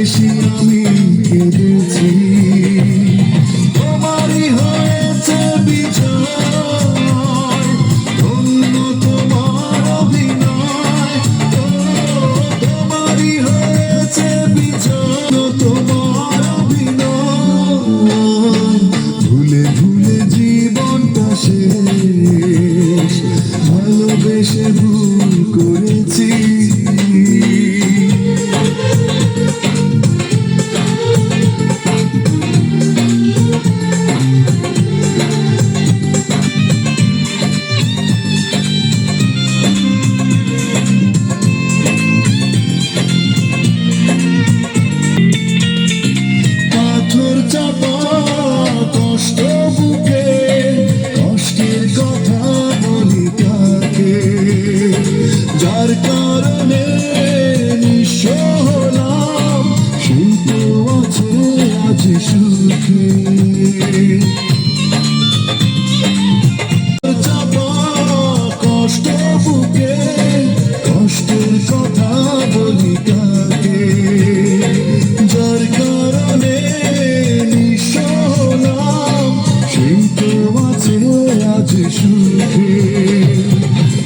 বেশি আমি কেঁদেছি, তোমারই হয়েছে বিজয়, ধন্য তোমার অভিনয়, তোমারই হয়েছে বিজয়, তোমার অভিনয়। ভুলে ভুলে জীবনটা শেষ, ভালোবেসে ভুল করেছি। পাথর চাপা কষ্ট বুকে, কষ্টের কথা বলি কাকে, যার কারণে নিঃস্ব হলাম, সে তো আছে আজ সুখে। চাপা কষ্ট বুকে, কষ্টের কথা বলি কাকে, যার কারণে নিঃস্ব হলাম, সে তো আছে আজ সুখে।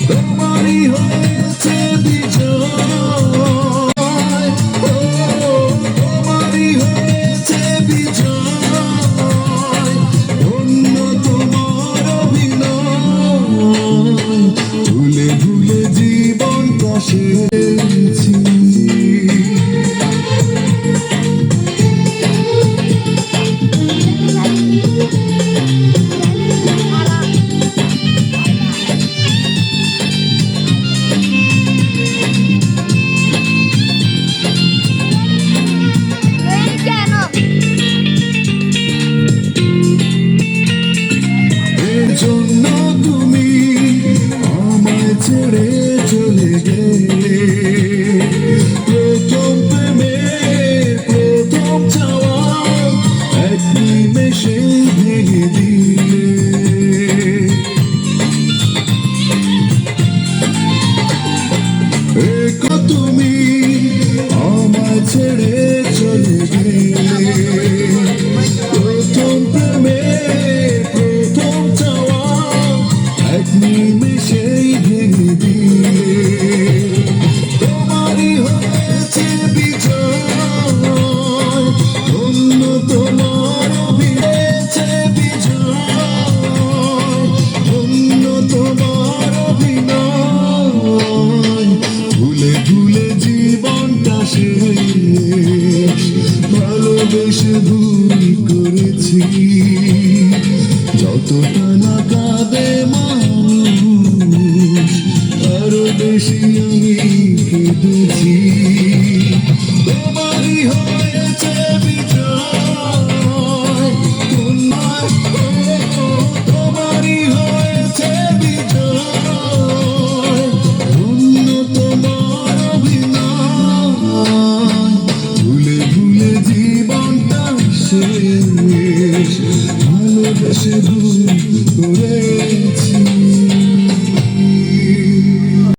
তোমারই হয়েছে বিজয়, তোমারই হয়েছে বিজয়, ধন্য তোমার অভিনয়। ভুলে ভুলে জীবনটা সেরেছি। এর জন্য তুমি আমায় ছেড়ে চলে গেলে, প্রথম প্রেমে প্রথম চাওয়া এক নিমেষে ভেঙে দিলে। তুমি আমায় ছেড়ে চলে গেলে, প্রথম প্রেমে প্রথম চাওয়া এক নিমেষেই ভেঙে দিলে। তোমারই হয়েছে বিজয়, ধন্য তোমার অভিনয়, বিজয়, ধন্য তোমার অভিনয়। ভুলে ভুলে জীবনটা শেষ, ভালোবেসে ভুল করেছি। যতটা না কাঁদে মানুষ, আরো বেশি আমি কেঁদেছি। তোমারই হয়ে